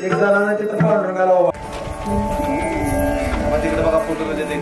एक जणांना तिथं पांडुरंगाला उभा मग तिकडे बघा फोटो मध्ये ते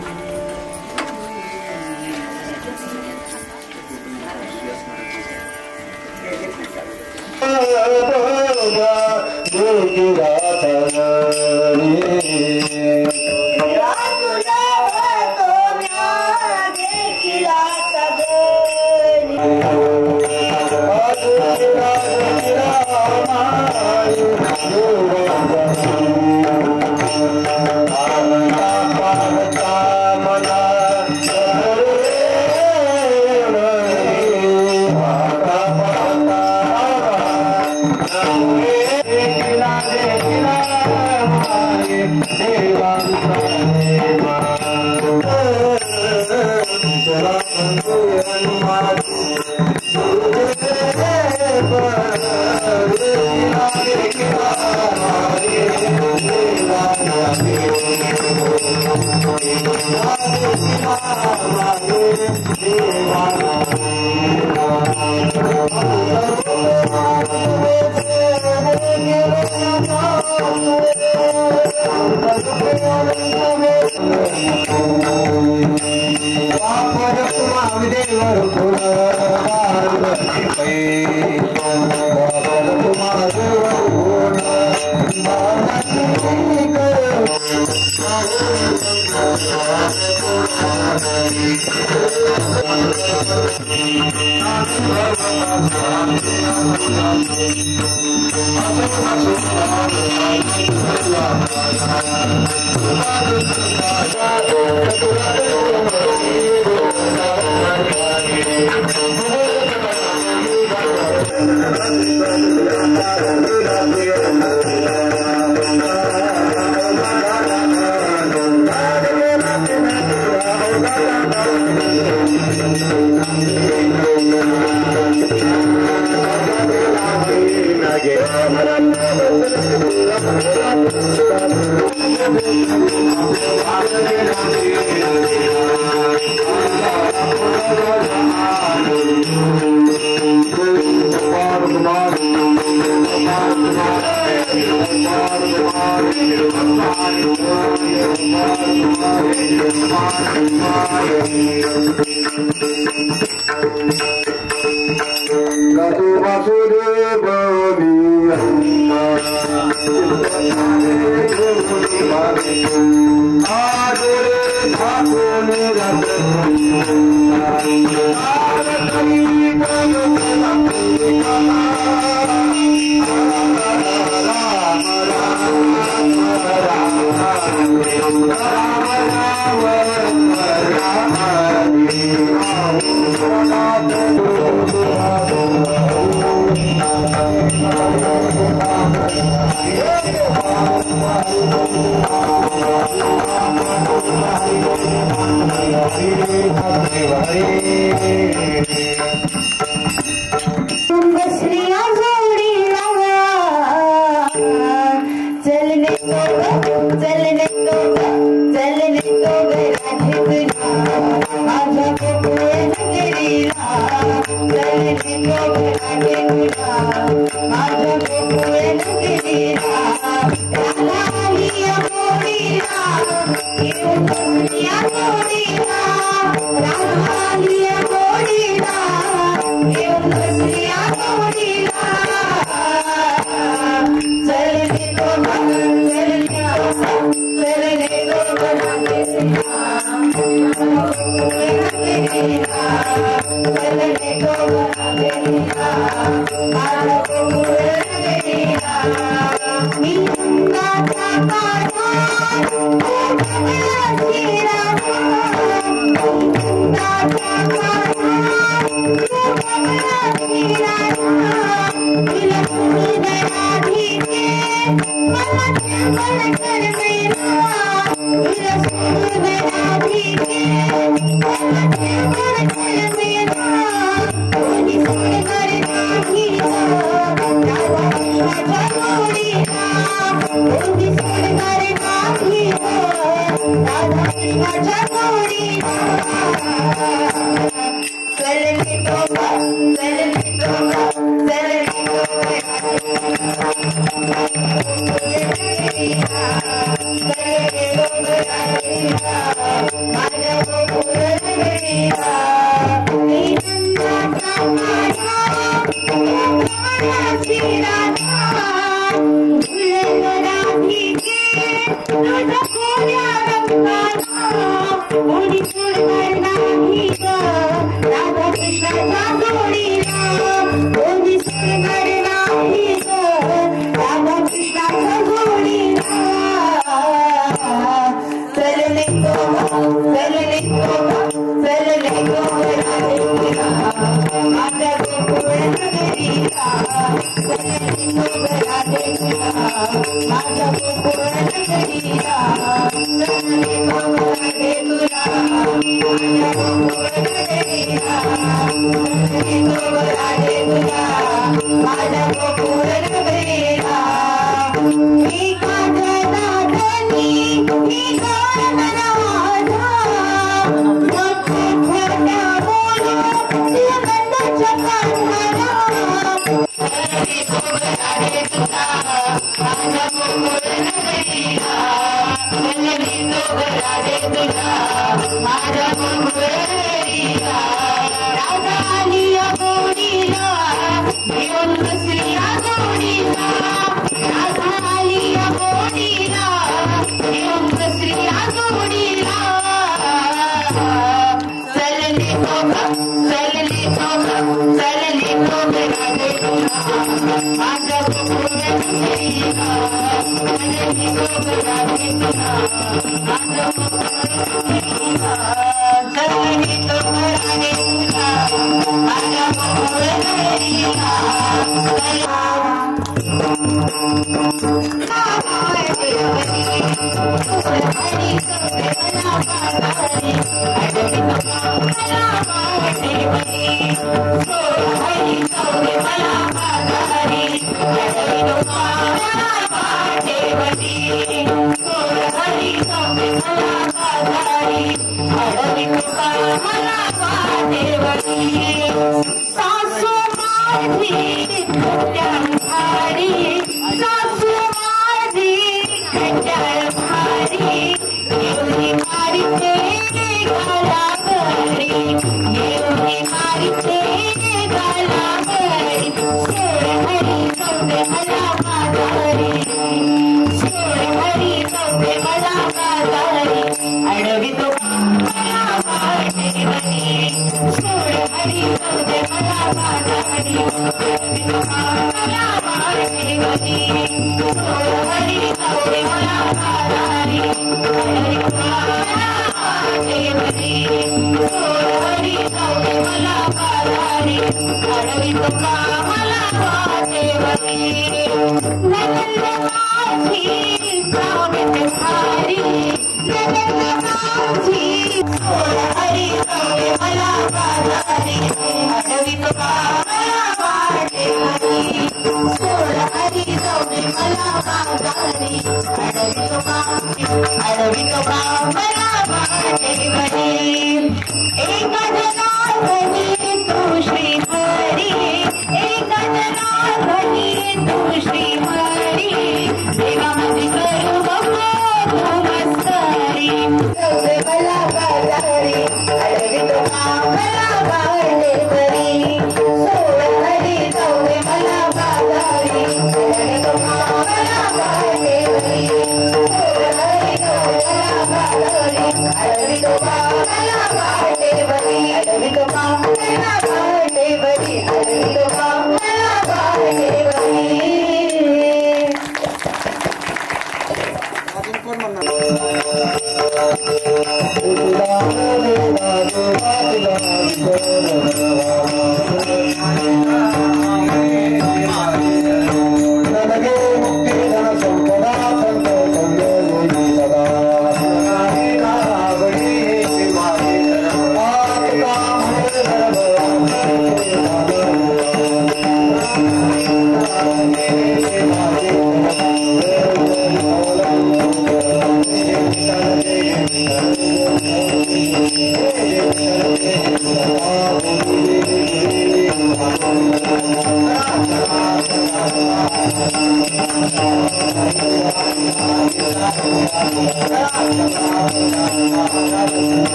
Ram हरी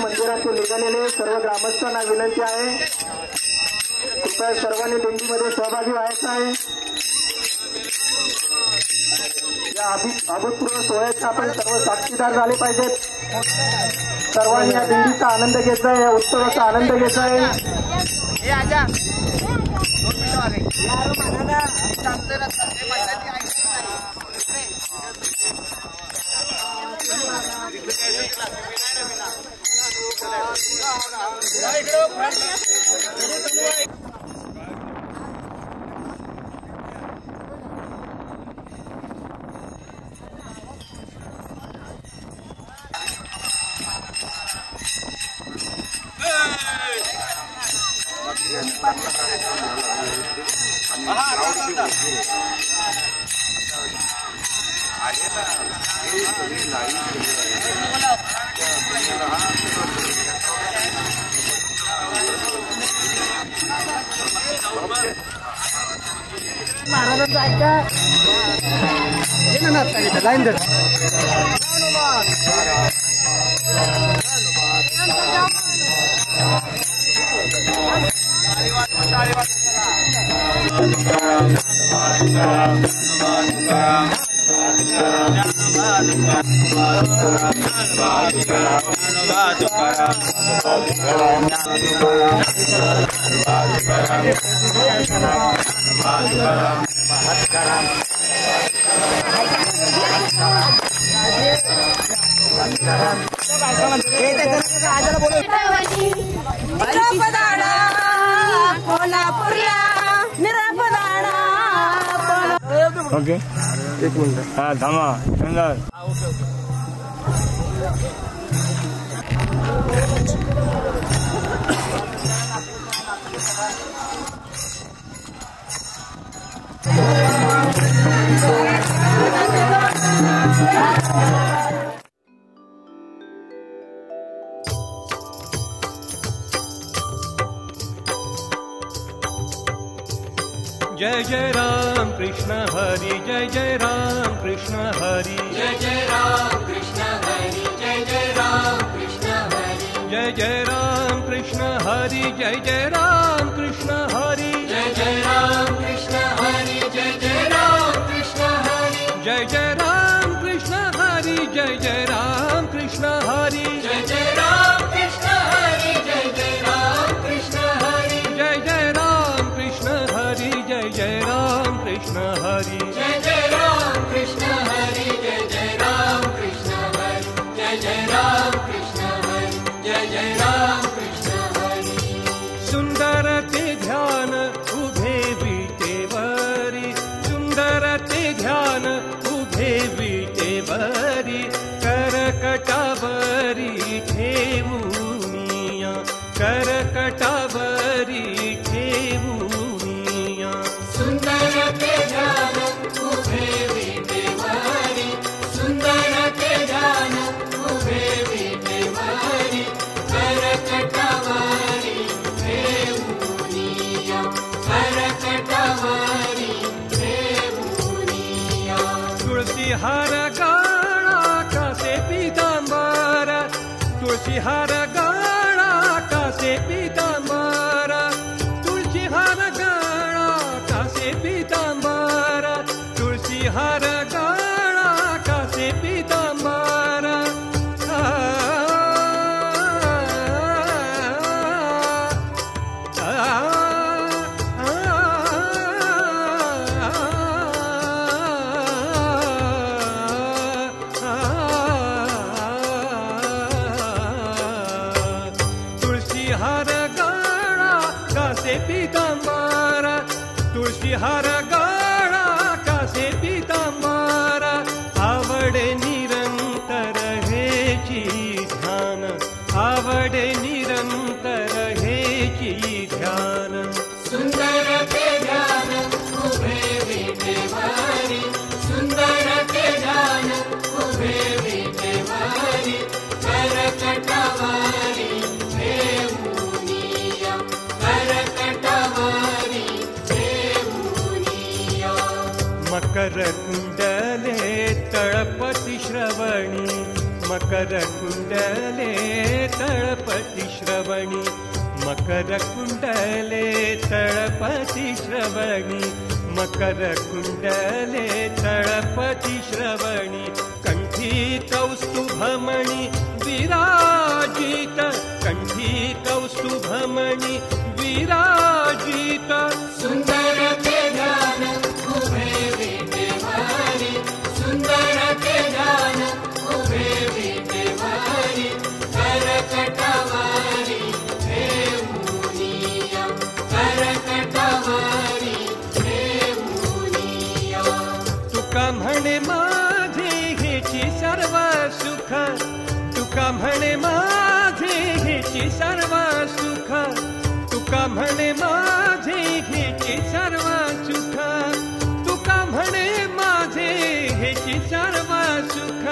मंदिरात निघालेले सर्व ग्रामस्थांना विनंती आहे, कृपया सर्वांनी दिंडीमध्ये सहभागी व्हायचं आहे। या अभूतपूर्व सोहळ्याचे आपण सर्व साक्षीदार झाले पाहिजेत। सर्वांनी या दिंडीचा आनंद घ्यायचा आहे, या उत्सवाचा आनंद घ्यायचा आहे। महाराजांचं ऐका ना सांगितलं लाईन दर ओके एक मिनिट हा थांबा सुंदर जय जय राम कृष्ण हरि जय जय राम कृष्ण हरि जय जय राम कृष्ण हरि जय जय राम कृष्ण हरि जय जय राम कृष्ण हरि जय जय राम कृष्ण हरि जय जय राम कृष्ण हरि जय जय राम कृष्ण हरि जय जय राम कृष्ण हरि जय जय राम कृष्ण हरि जय जय राम कृष्ण हरि जय जय राम कृष्ण हरि जय जय राम कृष्ण हरि जय जय राम कृष्ण हरि जय जय राम कृष्ण हरि जय जय राम कृष्ण हरि जय जय राम कृष्ण हरि जय जय राम कृष्ण हरि सुंदर ते ध्यान उभे विटेवरी सुंदर ते ध्यान उभे विटेवरी करकटावरी ठेवूनिया करकटावरी ठेवूनिया सुंदर ते ध्यान उभे विटेवरी सुंदर ते ध्यान उभे विटेवरी करकटावरी ठेवूनिया करकटावरी ठेवूनिया तुळसी हार गाळा कासे पीतांबर तुळसी हार गाळा कासे पीतांबर तुळशी हार गाळा कासे पीतांबर तुळशी हार गाळा कासे पीतांबर तुळशी हार गाळा कासे पीतांबर तुळशी हार गाळा कासे पीतांबर आवडे निरंतर हेची ध्यान आवडे निरंतर हेची ध्यान सुंदर ते ध्यान उभे विटेवरी सुंदर ते ध्यान उभे विटेवरी करकटावरी ठेवूनिया करकटावरी ठेवूनिया मकर कुंडले तळपती श्रवणी मकर कुंडले तळपती श्रवणी मकर कुंडले तळपती श्रवणी मकर कुंडले तळपती श्रवणी कंठी कौस्तुभमणि विराजित कंठी कौस्तुभमणि विराजित सुंदर ते ध्यान उभे विटेवरी सुंदर ते ध्यान उभे विटेवरी करकटावरी ठेवूनिया करकटावरी ठेवूनिया तुका म्हणे माझे हेची सर्व सुख तुका म्हणे माझे हेची सर्व सुख तुका तुका म्हणे माझे हेची सर्व सुख, तुका म्हणे माझे हेची सर्व सुख,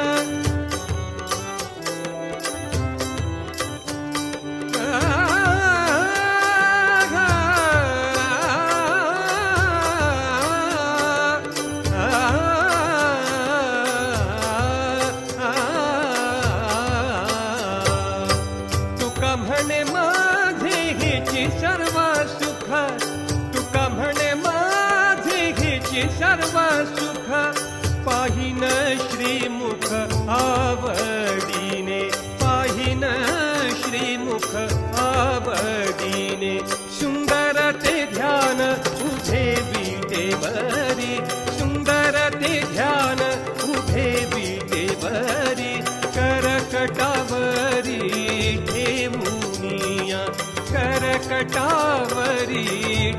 तुका म्हणे माझे हेची सर्व सुख, तुका म्हणे माझे हेची सर्व सुख, पाहिन श्रीमुख आवडीने, पाहिन श्रीमुख आवडीने, सुंदर ते ध्यान उभे विटेवरी, सुंदर ते ध्यान उभे विटेवरी, करकटावरी ठेवुनिया, करकटावरी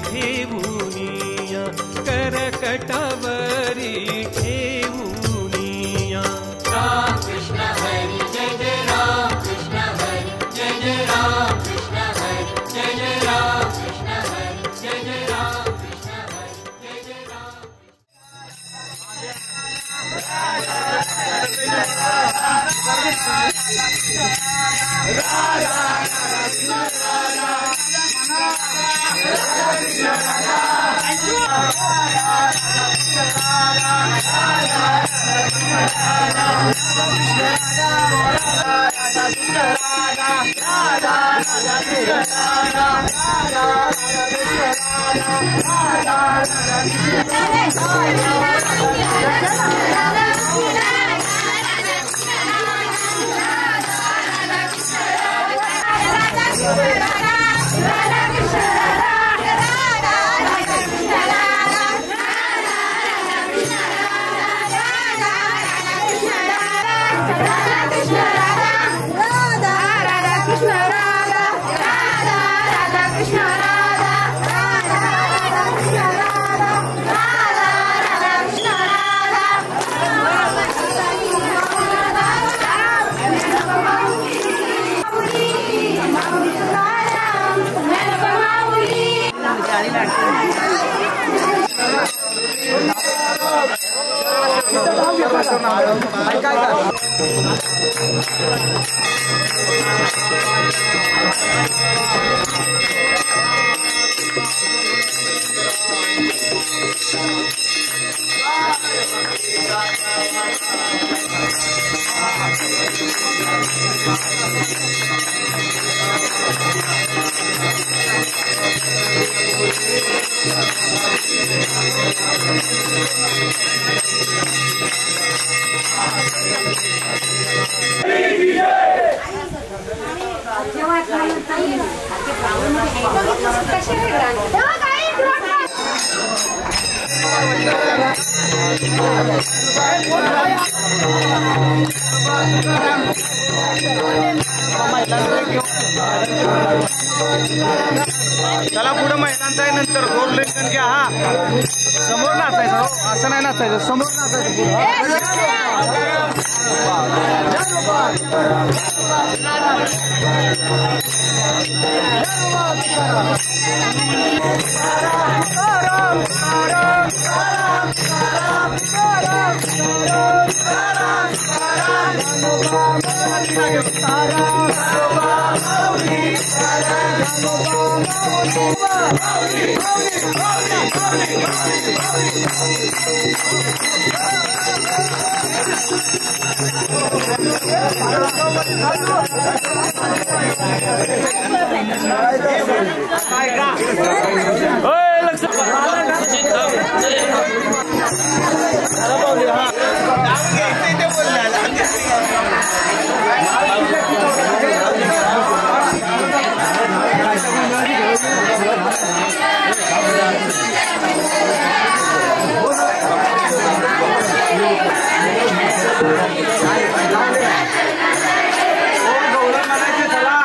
ठेवुनिया, करकटावरी ठेवुनिया. राम कृष्ण हरी जय जय राम कृष्ण हरी जय जय राम कृष्ण हरी जय जय राम कृष्ण हरी जय जय राम कृष्ण हरी जय जय राम. चला पुढे महिलांचा आहे, नंतर गोरलेशन घ्या. हा समोर नाचायचं, हो असं नाही नाचायचं, समोर नाचायचं चला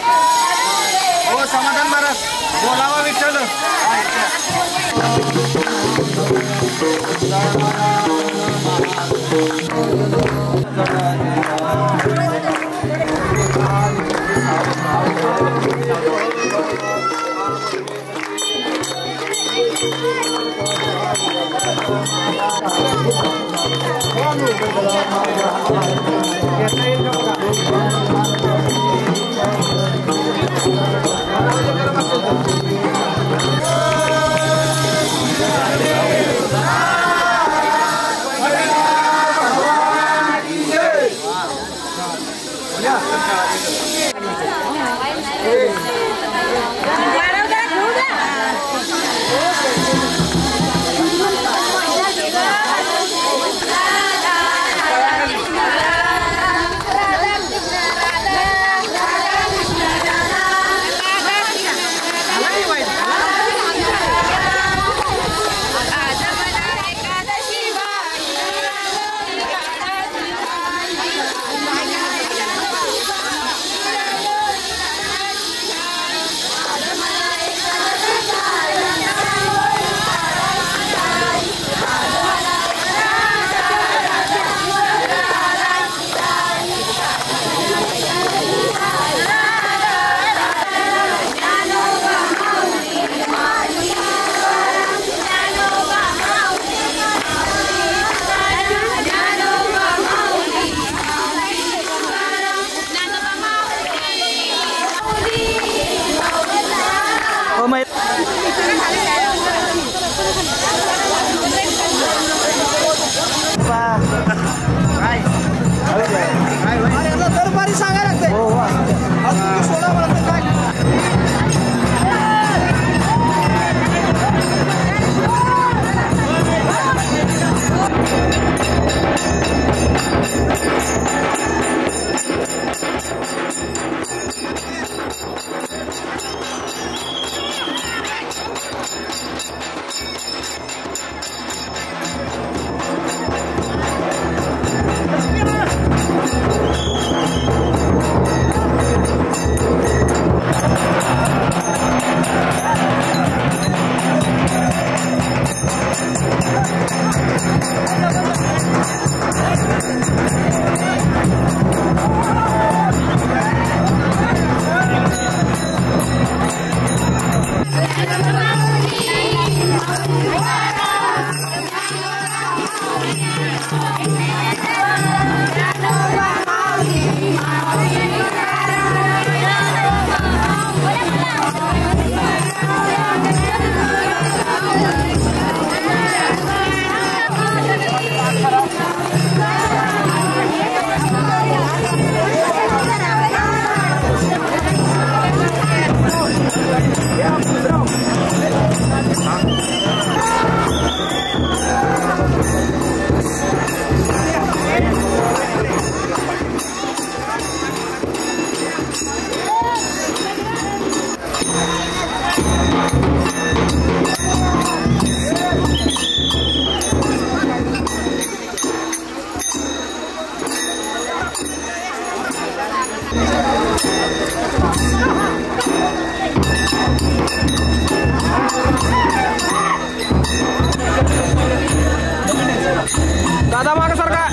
हो समाधान महाराज बोलावा विठ्ठल दरबारी सांगायला लागते सोडा मला काय दादा माग सारखा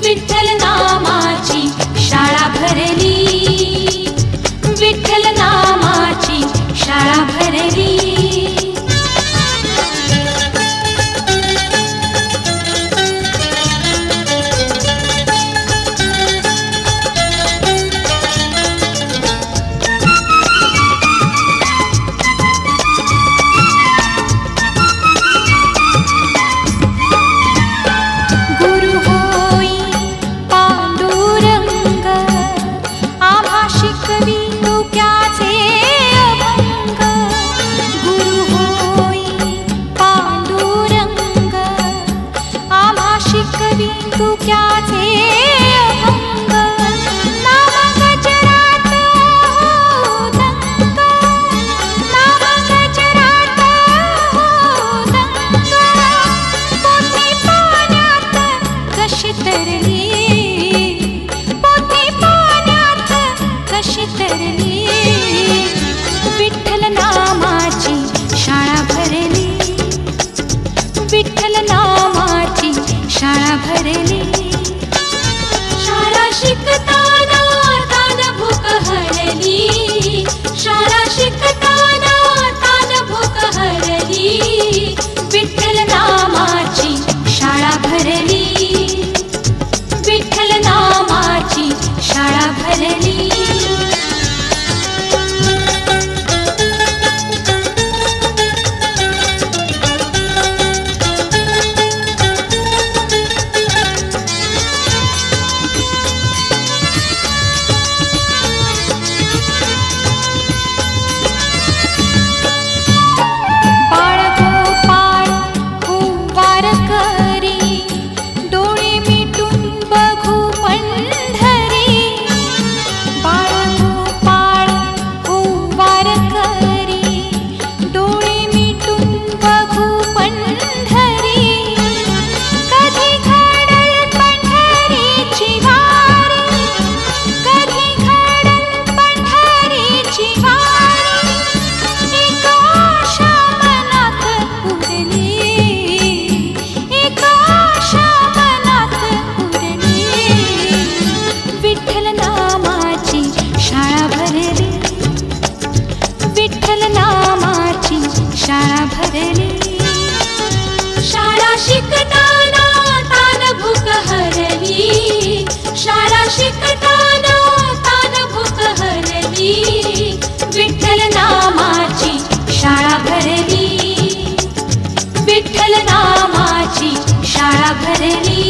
विठ्ठल नामाची शिकताना तान भूक हरली विठ्ठल नामाची शाळा भरली विठ्ठल नामाची शाळा भरली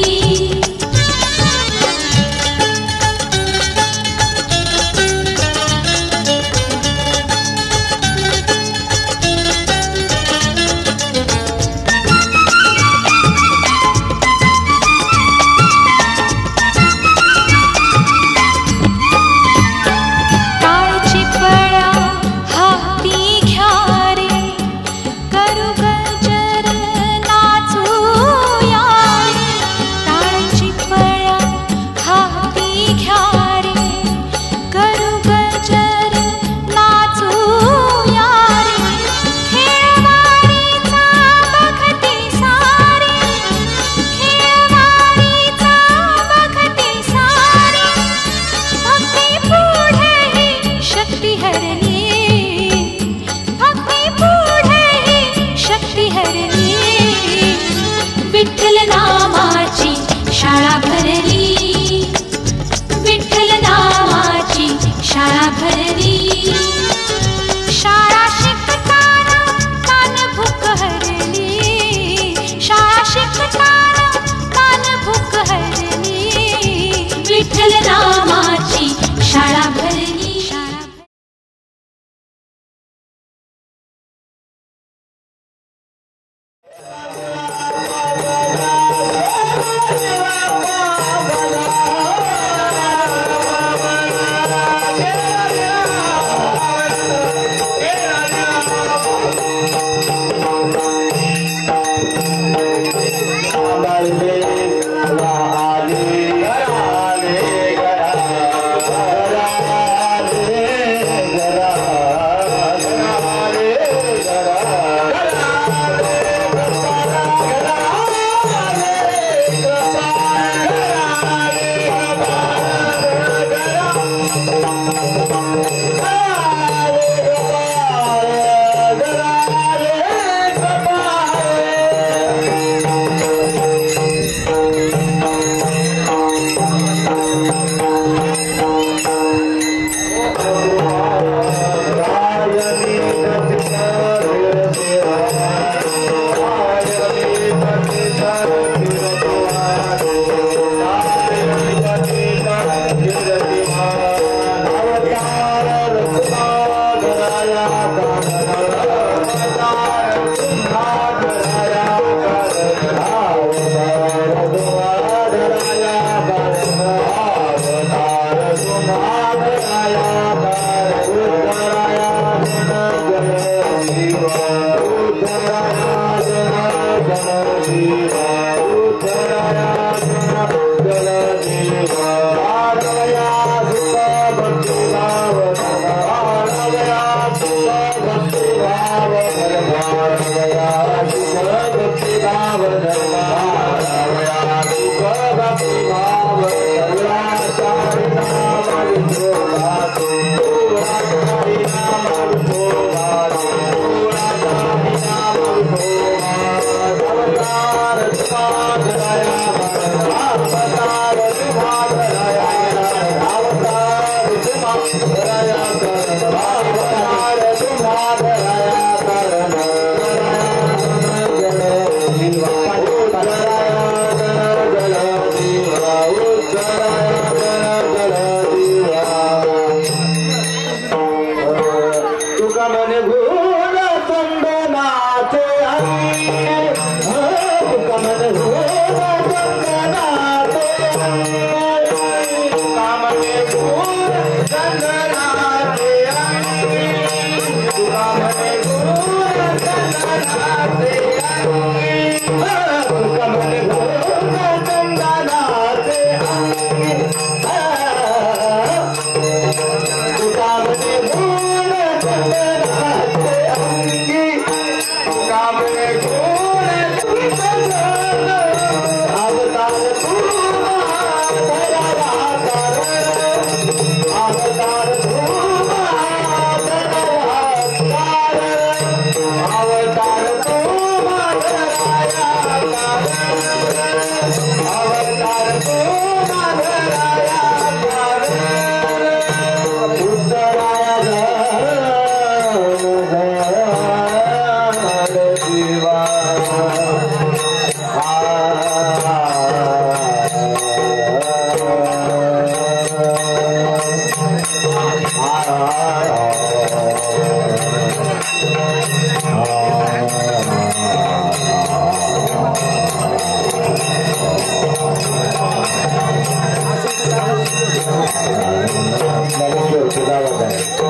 Hare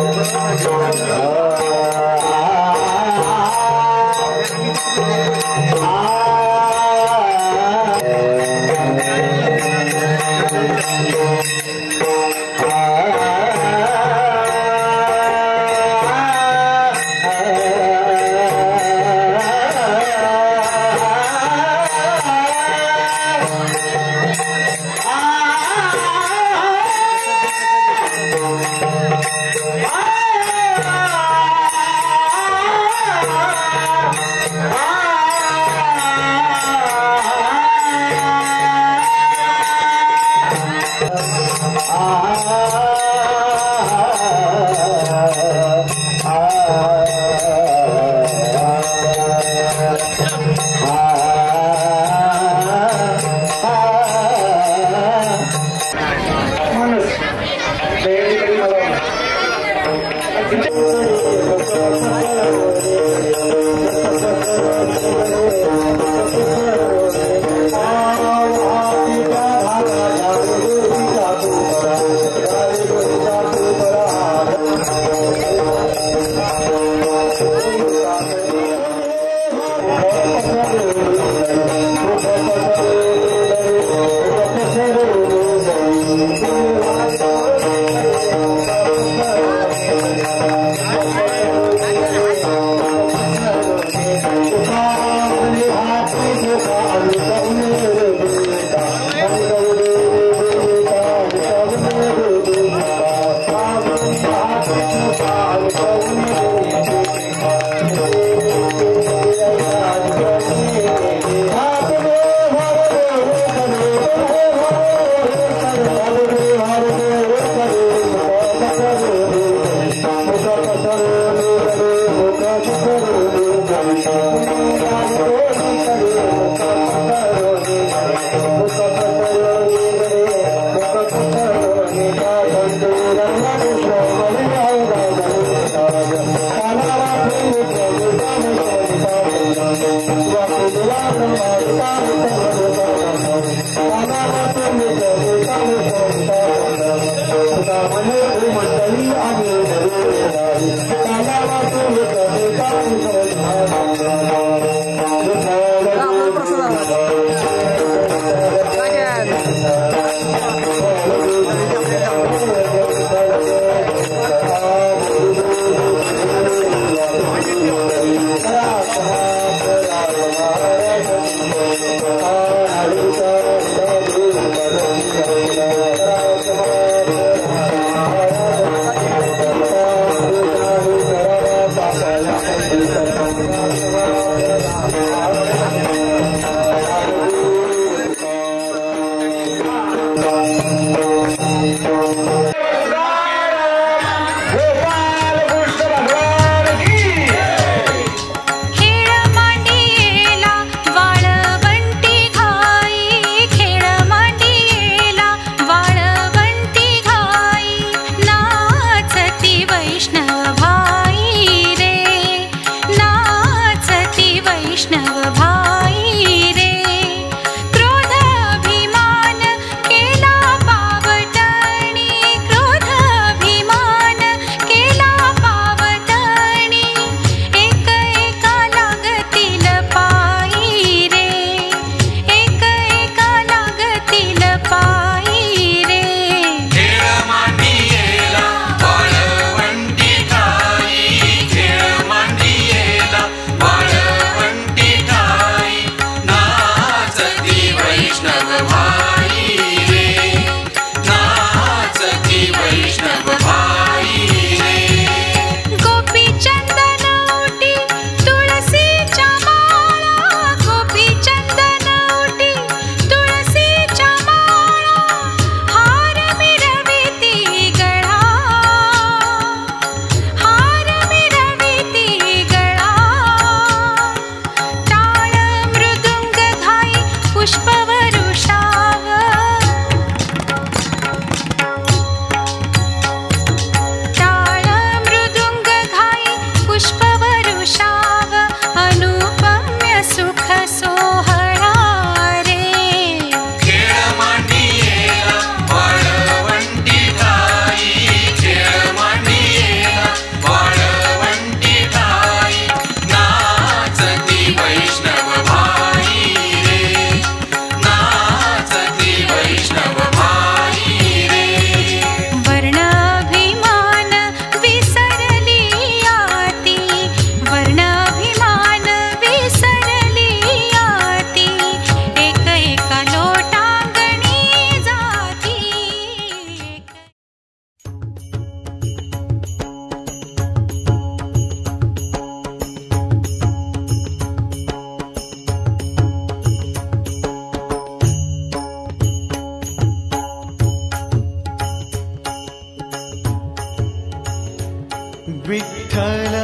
विठ्ठल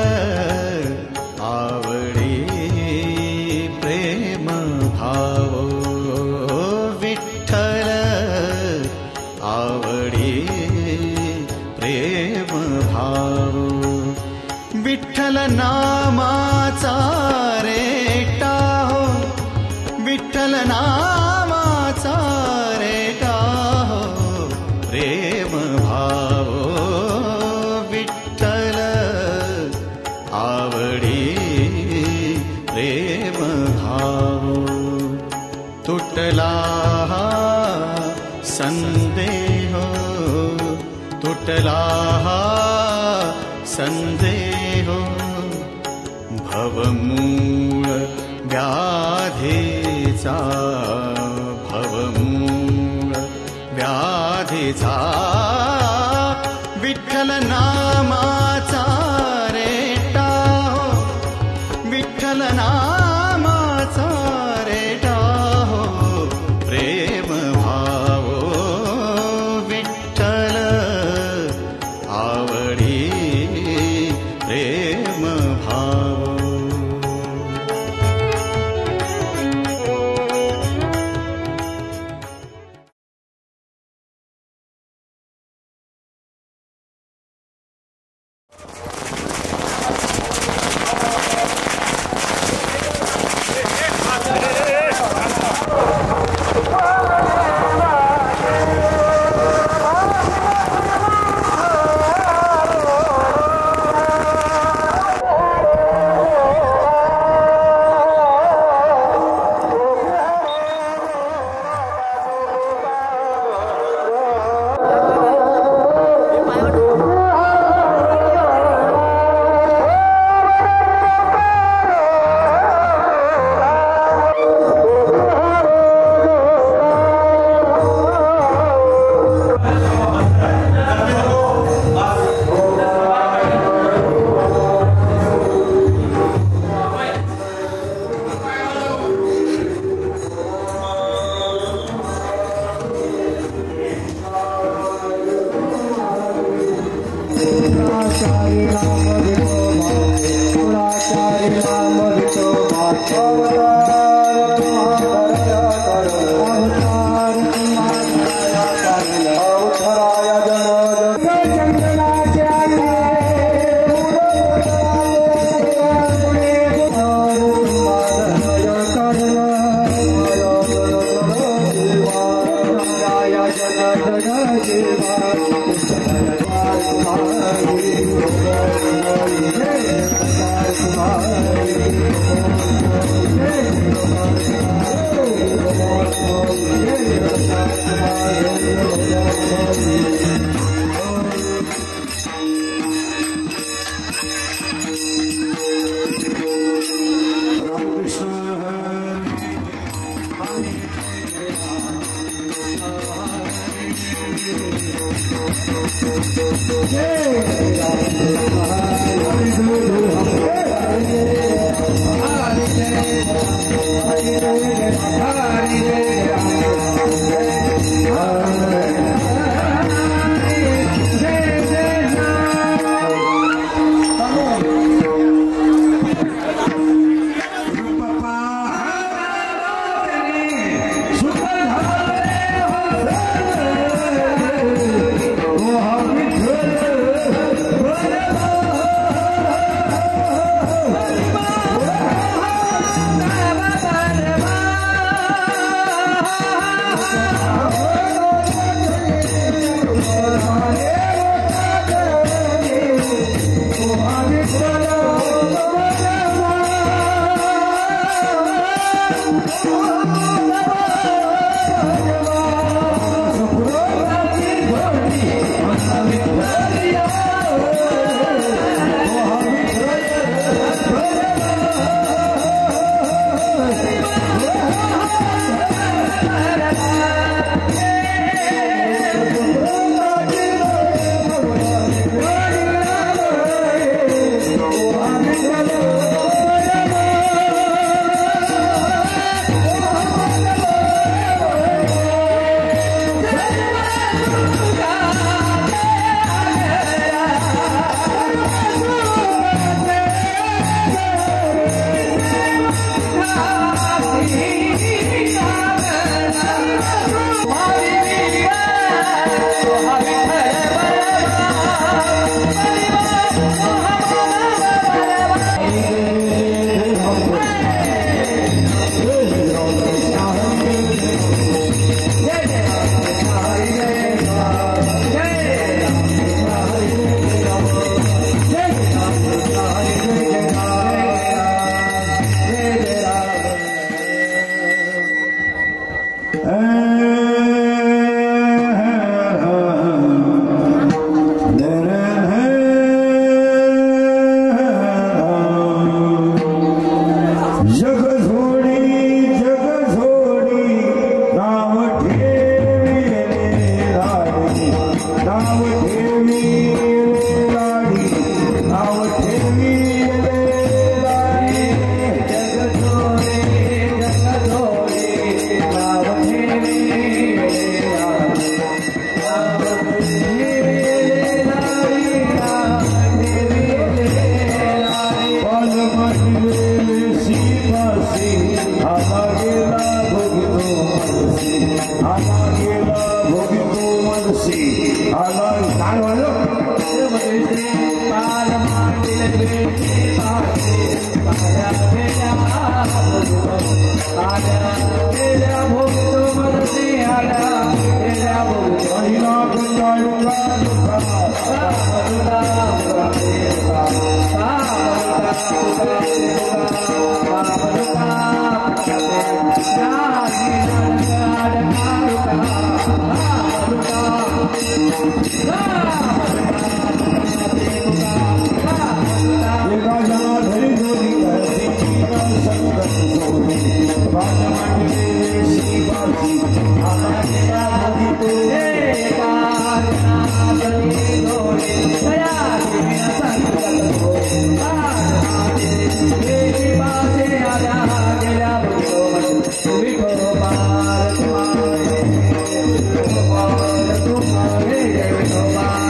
आवडे प्रेम भाव विठ्ठल आवडे प्रेम भाव विठ्ठल नामाचा रेटा हो विठ्ठल नामाचा रेटा हो प्रेम भाव विठ्ठल आवडी प्रेम भाव तुटला संदेह तुटला संदेह भवमूळ व्याधीचा भवमूळ व्याधीचा विठ्ठल नामाचा रेटा हो विठ्ठल नामाचा रेटा हो प्रेम भाव विठ्ठल आवडी प्रेम भाव Oh, तुम्हारे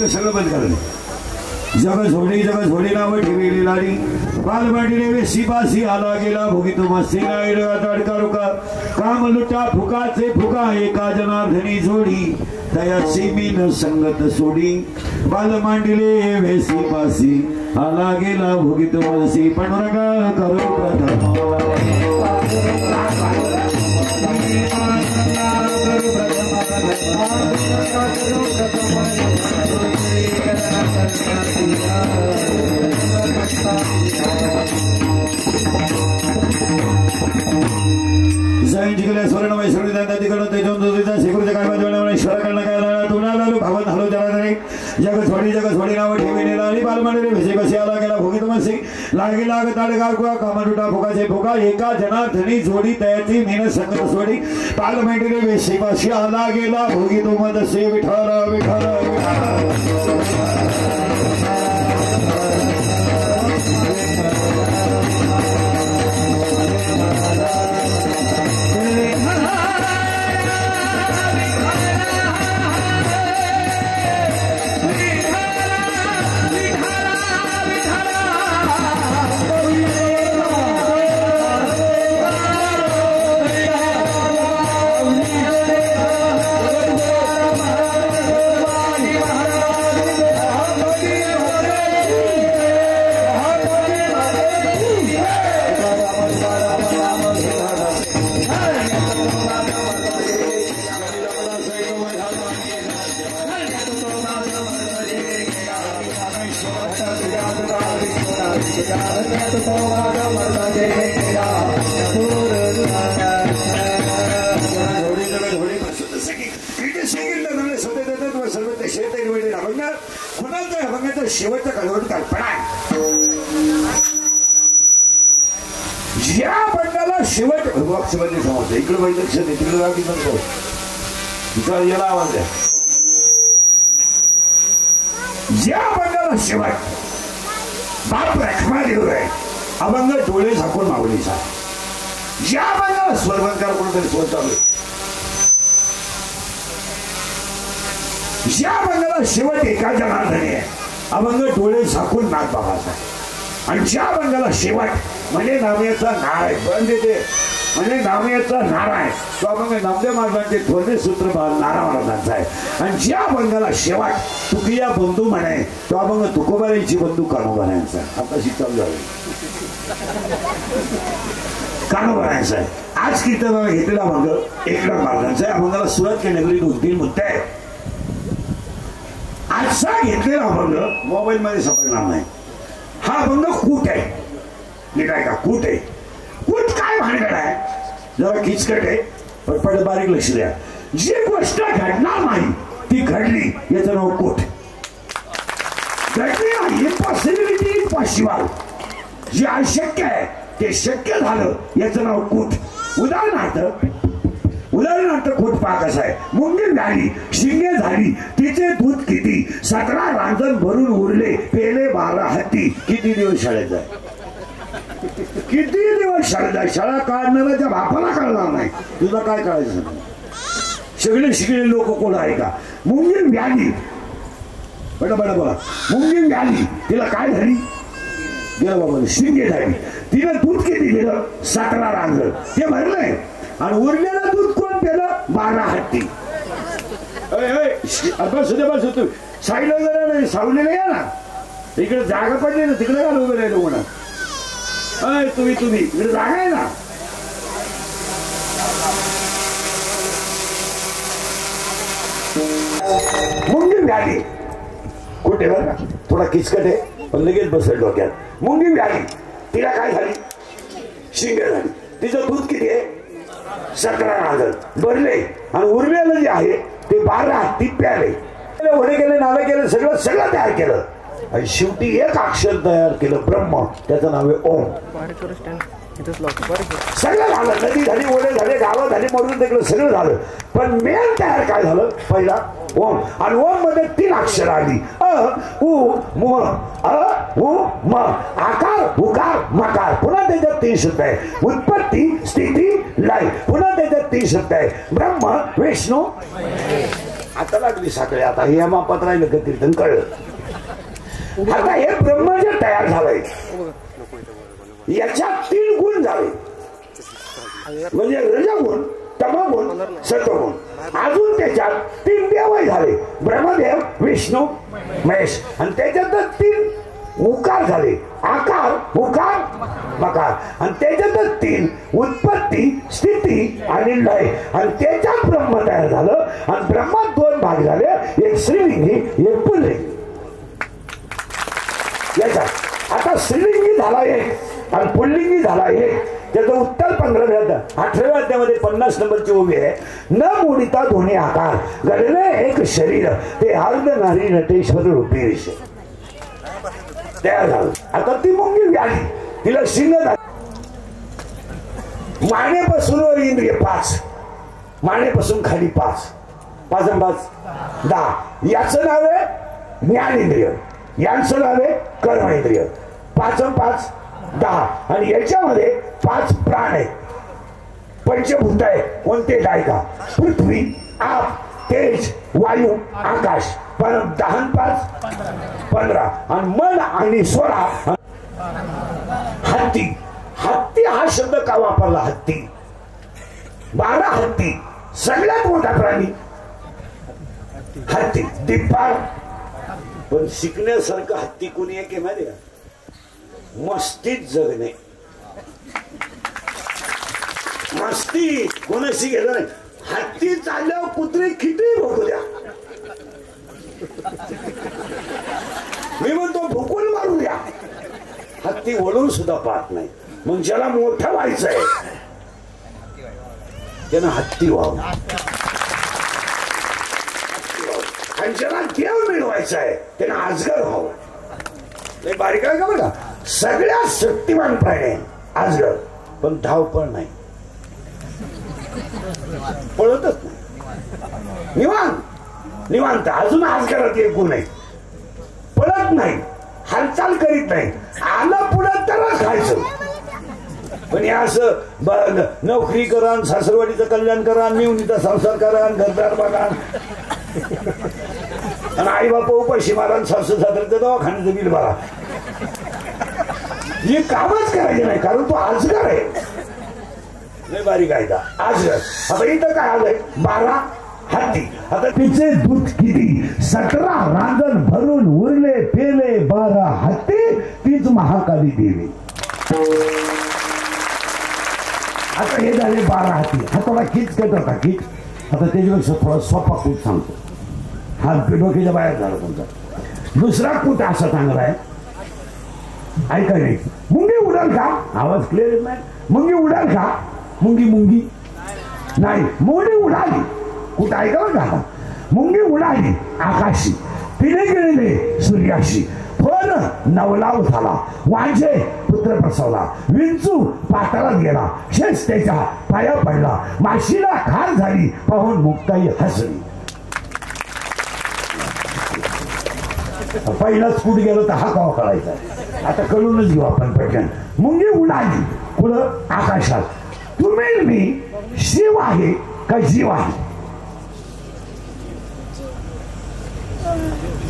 इथलं सगळं बंद करायचं. जग झोडी नाव ठेवली लाडी बालमांडीने वेशी बासी आला गेला भोगितो मस्ती नाही तडका रुका काम लुटा फुकाचे फुका एका जनार्दनी जोडी तयाची मीन संगत सोडी बालमांडीले वेशी बासी आला गेला भोगितो मस्ती पणुरगा करू प्रथम जग थोडी नाव ठेवली लाली बालमांडीने भेसे बसे आला गेला भोगित मसी लागे लाग ताडगा कुआ कामनुटा फुकाचे फुका एका जनार्दनी जोडी तयाची मीन संगत सोडी बालमांडीने भेसे बसे आला गेला भोगित मदसे विठाला विठाला शेवटचा कळवट कल्पना ज्या बंडाला शेवट समजते समजते इकडे बाई लक्ष दे तिकडे बाकी म्हणतो तुझा याला आवाज द्या ज्या बंडाला शेवट बाप रखमा देऊ आहे अभंग डोळे झाकून माऊलीचा ज्या बंडाला स्वरबंकार कोणतरी स्वर चालू ज्या बंडाला शेवट एका जनार्दनी आहे अभंग डोळे झाकून नाक बघायचा आणि ज्या बंगाला शेवट म्हणजे नामयाचा नार आहे पण देते म्हणजे नामयाचा नारा आहे तो अभंग नामदेव महाराजांचे थोरले सूत्र नारा महाराजांचा आहे आणि ज्या बंगाला शेवट तुकिया बंधू म्हणाय तो अभंग तुकोबारांची बंधू कानोबारांचा आता शिकवलं झालं कानोबारांचा आहे. आज कीर्तनाला घेतलेला अभंग एकनाथ महाराजांचा आहे. अभंगाला सुरुवात केली 2-3 मुद्दे आहेत. आजचा घेतलेला अभंग मोबाईल मध्ये सापडणार नाही. हा अभंग कूट आहे नीट आहे का कूट आहे. कूट काय भानगड आहे जरा किचकट आहे पण पड बारीक लक्ष द्या. जी गोष्ट घडणार नाही ती घडली याचं नाव कूट. घडली नाही इम्पॉसिबिलिटी इम्पॉसिबल जे अशक्य आहे ते शक्य झालं याचं नाव कूट. उदाहरणार्थ कूट पाक असा आहे. मुंगी झाली शिंगे झाली तिचे दूध किती 17 रांजण भरून उरले पेले 12 हत्ती. किती दिवस शाळेत जाय किती दिवस शाळेत जाय. शाळा काढणाऱ्याच्या बापाला कळणार नाही तुझं काय कळायचं. सगळे शिकलेले लोक कोण आहे का. मुंगी व्याली बडा बोला मुंगी व्याली तिला काय झाली गेलं बाबा शिंगे झाली तिला दूध किती दिलं 17 रांजण ते भरलंय आणि उरलेलं दूध कोण पेलं 12 हत्ती. बस साईला जरा नाही सावलीला या ना इकडे जागा पडली ना तिकडे घाल उभे राहिलो म्हणा तुम्ही इकडे जागा आहे ना. मुंगी व्याली कुठे बरं का थोडा किचकट आहे पण लगेच बसेल डोक्यात. मुंगी व्याली तिला काय झाली शिंगे झाली तिचं दूध किती आहे 17 रांजण भरले आणि उरलेलं जे आहे ते 12 हत्ती प्याले. वडे केले नावे केले सगळं तयार केलं आणि शेवटी एक अक्षर तयार केलं ब्रह्म त्याचं नाव आहे ओम. सगळं झालं नदी झाली ओढे झाले गावं झाली मरून तिकडे सगळं झालं पण मेन तयार काय झालं पहिला ओम. आणि ओम मध्ये 3 अक्षर आली उ म आकार उकार मकार. पुन्हा त्याच्यात 3 शब्द आहे उत्पत्ती स्थिती लय. पुन्हा त्याच्यात 3 शब्द आहे ब्रह्म विष्णू आता लागली साखळी. आता हे मापात राहिलं का कीर्तन कळलं. आता हे ब्रह्म जे तयार झालंय याच्यात 3 गुण झाले, म्हणजे रजगुण, तमगुण, सत्वगुण. अजून त्याच्यात 3 देवही झाले, ब्रह्मदेव, विष्णू, महेश. आणि त्याच्यातच 3 उकार झाले, आकार, उकार, मकार. आणि त्याच्यातच 3 उत्पत्ती, स्थिती आणि लय. आणि त्याच्यात ब्रह्म तयार झालं. आणि ब्रह्मात 2 भाग झाले, एक श्रीलिंगी, एक पुल्लिंगी. याच्यात आता श्रीलिंगी झाला एक आणि पुल्लिंगी झाला एक. त्याचं उत्तर 15व्या 18व्या अध्यायामध्ये 50 नंबरची उभी आहे. न मोडिता दोन्ही आकार, घडले एक शरीर, ते अर्ध नारी नटेश्वर रूपी विषय तयार झालं. आता ती मुंगी व्याधी, तिला शिंग झाली. मानेपासून वर इंद्रिय 5, मानेपासून खाली 5, 5 आणि 5 10. याचं नाव आहे ज्ञानेंद्रिय, यांचं नाव आहे कर्मेंद्रिय. 5 आणि 5 10. आणि याच्यामध्ये 5 प्राण आहेत, पंचभूत आहे. कोणते गायका? पृथ्वी, आप, तेज, वायू, आकाश. पण 10 आणि 5 15. आणि मन आणि स्वरा. हत्ती, हत्ती हा शब्द का वापरला? हत्ती 12 हत्ती, सगळ्यात मोठा प्राणी हत्ती. दिप्पाळ. पण शिकण्यासारखं हत्ती कोणी आहे की माहिती का? मस्तीत जगणे. मस्ती कोणाशी घेणार नाही. हत्ती चालल्यावर कुत्रे किती भोगू द्या, मी म्हणतो भुकून मारू द्या, हत्ती वळून सुद्धा पाहत नाही. मग ज्याला मोठं व्हायचंय त्यानं हत्ती व्हावं, आणि ज्याला देव मिळवायचा आहे त्यानं अजगर व्हावं. नाही बारीक आहे का बरं का? सगळ्यात शक्तिमान प्राणी आहे अजगर, पण धावपळ नाही, पळतच नाही, निवांत निवांत. अजून अजगरात एक गुण आहे, पळत नाही, हालचाल करीत नाही. आलं पुढं तरच खायचं. पण हे असं नोकरी करा, सासरवाडीचं कल्याण करा, मिवणीचा संसार करा, घरदार बघा, आणि आई बापा उपाशी मारा, सासू सासऱ्याचं दवाखान्याचं बिल भरा. हे कामच करायचे नाही, कारण तो अजगर आहे. नाही बारीक आहे का अजगर. आता इथं काय आलंय? 12 हत्ती. आता तिचे दूध किती? 17 रांजण भरून उरले पेले 12 हत्ती, तीच महाकाली देवी. आता हे झाले 12 हत्ती. हा थोडा किच करत होता, किच. आता त्याच्यापेक्षा थोडा सोपा कूट सांगतो. हा डोक्याच्या बाहेर झाला तुमचा. दुसरा कूट असा चांगला आहे, ऐका नाही. मुंगी उडाल का? आवाज क्लिअर येत नाही. मुंगी उडाल का? मुंगी मुंगी नाही, मोडी उडाली. कुठं ऐका का? मुंगी उडाली आकाशी, तिने गेलेले सूर्याशी. पण नवलाव झाला, वांझे पुत्र प्रसवला, विंचू पाताळात गेला, शेष त्याच्या पाया पडला, माशीला खार झाली, पाहून मुक्ताई हसली. पहिलाच कुठे गेलो तर हा कावा कळायचा. आता कळूनच घेऊ आपण पटकन. मुंगी उडाली कुठं? आकाशात. तुम्ही मी शिव आहे का जीव आहे?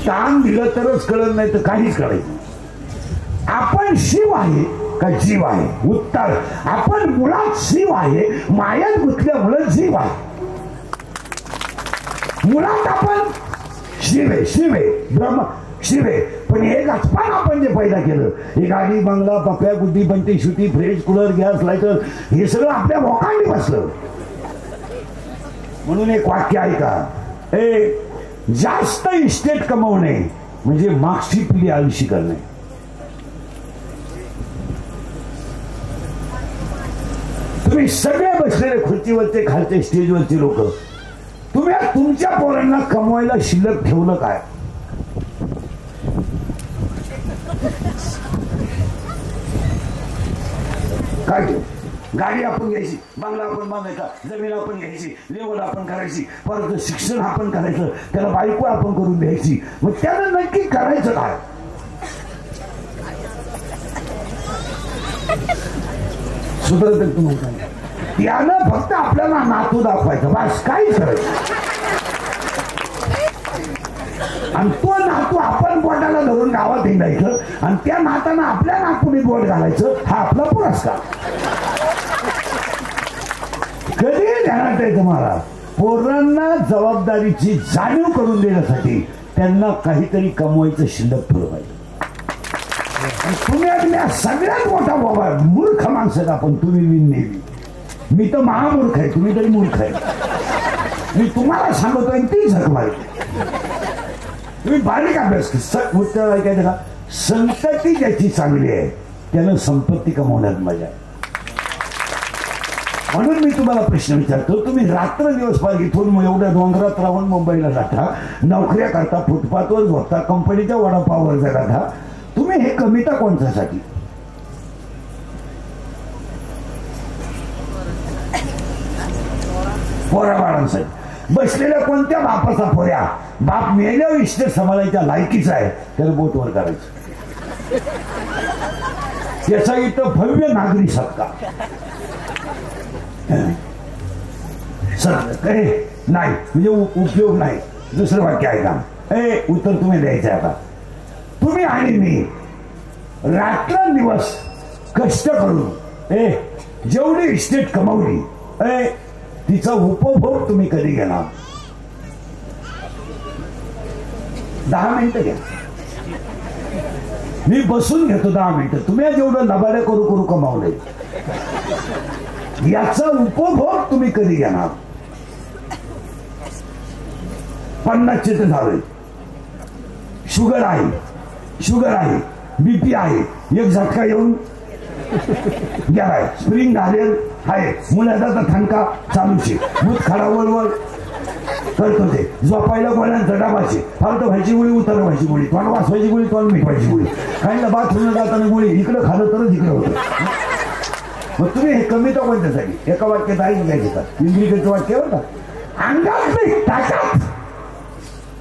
ताण दिलं तरच कळत नाही तर काहीच कळायचं. आपण शिव आहे का जीव आहे? उत्तर, आपण मुळात शिव आहे, मायात गुंतल्यामुळे जीव आहे. मुळात आपण शिवे शिवे ब्रह्म शिवे. पण एक आसपान आपण जे पैदा केलं, हे गाडी, बंगला, पप्या, गुड्डी, बंटी, शुटी, फ्रीज, कूलर, गॅस, लायटर, हे सगळं आपल्या भोकांडी बसलं. म्हणून एक वाक्य ऐका, जास्त इस्टेट कमवणे म्हणजे मागची पिढी आयुष्य करणे. तुम्ही सगळे बसलेले खुर्चीवरचे, खालचे, स्टेजवरचे लोक, तुम्ही तुमच्या पोरांना कमवायला शिल्लक ठेवलं काय? काय ठेव? गाडी आपण घ्यायची, बंगला आपण बांधायचा, जमीन आपण घ्यायची, लेवल आपण करायची, परत शिक्षण आपण करायचं, त्याला बायको आपण करून द्यायची. मग त्याला नक्की करायचं काय? सुधरत तुम्हाला त्यानं फक्त आपल्याला नातू दाखवायचं, बस काही करायचं. आणि तो नातू आपण बोटाला धरून गावात हिंडायचं आणि त्या नातानं आपल्या नातूने बोट घालायचं, हा आपला पुरस्कार. कधी ध्यानात आहे तुम्हाला? पोरांना जबाबदारीची जाणीव करून देण्यासाठी त्यांना काहीतरी कमवायचं शिल्लक ठेवलं पाहिजे. पुण्यातल्या सगळ्यात मोठा बाबा मूर्ख माणसं आपण, तुम्ही नेहमी. मी तर महामूर्ख आहे, तुम्ही तरी मूर्ख आहे. मी तुम्हाला सांगतोय ती झक माहिती. तुम्ही बारीक अभ्यास ऐकायचं का? संतती ज्याची चांगली आहे त्यानं संपत्ती कमवण्यात मजा आहे. म्हणून मी तुम्हाला प्रश्न विचारतो, तुम्ही रात्रदिवस पार इथून एवढ्या डोंगरात राहून मुंबईला जाता, नोकऱ्या करता, फुटपाथवर झोपता, कंपनीच्या वडापाववर जाता, तुम्ही हे कमिता कोणत्यासाठी? पोराबाळांसाठी. बसलेल्या कोणत्या बापाचा पोऱ्या बाप मेल्यावर इष्ट सांभाळायच्या लायकीचा आहे त्याला बोटवर करायचं. त्याचा इथं भव्य नागरी सत्कार नाही, म्हणजे उपयोग नाही. दुसरं वाक्य आहे का? उत्तर तुम्ही द्यायचं आहे. आता तुम्ही आणि मी रात्रंदिवस कष्ट करून जेवढी इस्टेट कमावली तिचा उपभोग तुम्ही कधी घेणार? 10 मिनिटं घ्या. मी बसून घेतो 10 मिनिटं. तुम्ही जेवढं लबाड्या करू करू कमावले याचा उपभोग तुम्ही कधी घेणार? 50 झाले. शुगर आहे, बीपी आहे, एक झटका येऊन गेलाय, स्प्रिंग घालेल आहे, मुलाचा थणका चालूचे, मूत खडा वळवळ करतो ते, झोपायला गोळ्यांचा डबाचे, फालत व्हायची गोळी, उतर व्हायची गोळी, तोंड वाचवायची गोळी, तोंड मिटवायची गोळी, काहींना बाथरूमला जाताना गोळी इकडं खालं तरच इकडं होतं. मग तुम्ही हे कमी तर कोणत्यासाठी? एका वाक्यात आई घ्यायचे का? इंग्लिशचं वाक्य होता, अंगातली ताकद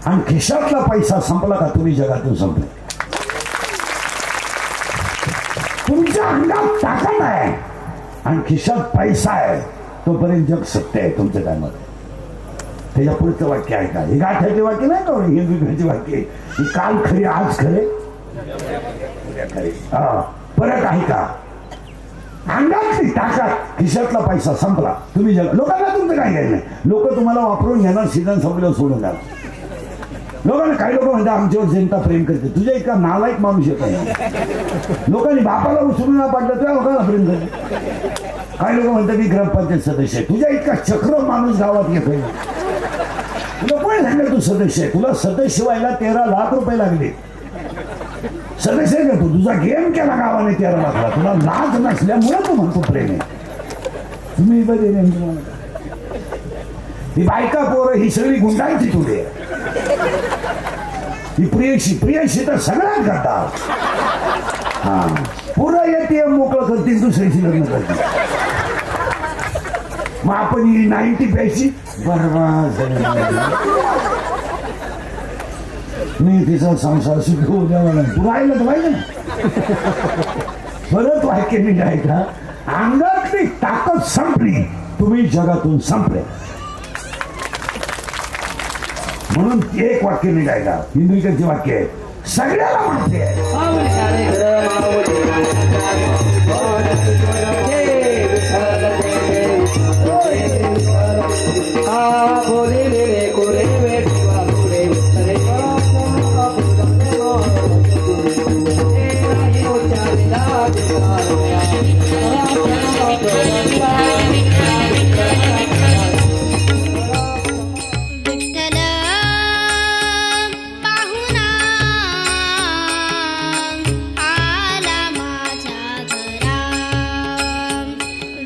आणि खिशातला पैसा संपला का तुम्ही जगातून संपले. तुमच्या अंगात ताकद आहे आणि खिशात पैसा आहे तोपर्यंत जग सत्य आहे तुमच्या काय मत? त्याच्या पुढचं वाक्य आहे का? हे गाठ्याचे वाक्य नाही का? हिंदू वाक्य ही काल खरे आज खरे खरे. परत आहे का? अंगातली ताकद खिशातला पैसा संपला तुम्ही जग. लोकांना तुमचं काय घ्यायचं नाही. लोक तुम्हाला वापरून घेणार, सीझन संपल्यावर सोडून द्या. लोकांना काही लोक म्हणतात आमच्यावर जनता प्रेम करते. तुझ्या इतका नालायक माणूस येत आहे. लोकांनी बापाला उचलून ना पाडलं तुझ्या लोकांना प्रेम करते. काही लोक म्हणतात मी ग्रामपंचायत सदस्य आहे. तुझ्या इतका चक्र माणूस गावात येतोय. तुला कोणी सांगितलं तू सदस्य आहे? तुला सदस्य व्हायला 13 लाख रुपये लागले. सदस्य आहे का तू? तुझा गेम केला गावाने 13 लाखला. तुला लाज नसल्यामुळे तू म्हणतो प्रेम आहे. तुम्ही बघे ही बायका पोरं ही सगळी गुंडांची तुले. ही प्रियशी तर सगळ्यात करतात. हा पुरं येते मोकळं करतील, दुसऱ्याशी लग्न करतील. मग आपण ही 90 प्यायची बरबाद. मी तिचा संसार सुखवू द्यावा नाही. तू राहिलं तर पाहिजे ना. परत वाक्य मी काय का? अंगातली ताकद संपली तुम्ही जगातून संपले. म्हणून एक वाक्य निघायला इंद्रिकांचे वाक्य आहे, सगळ्याला माहिती आहे.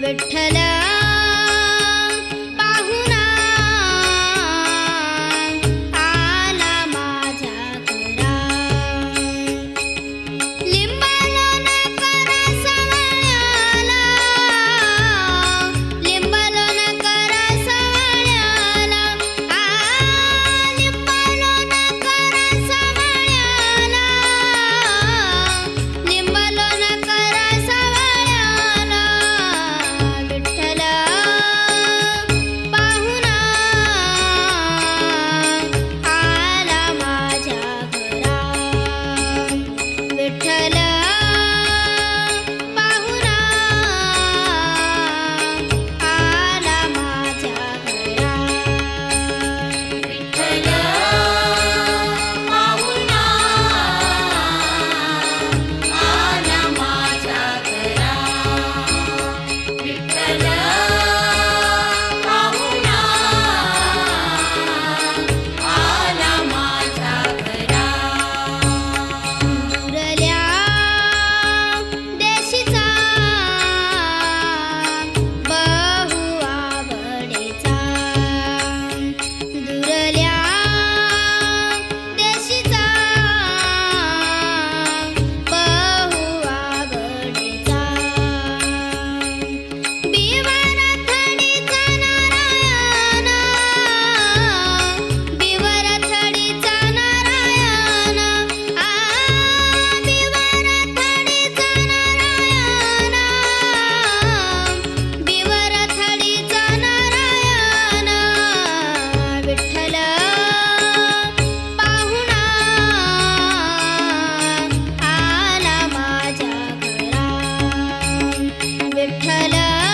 विठ्ठल विठ्ठल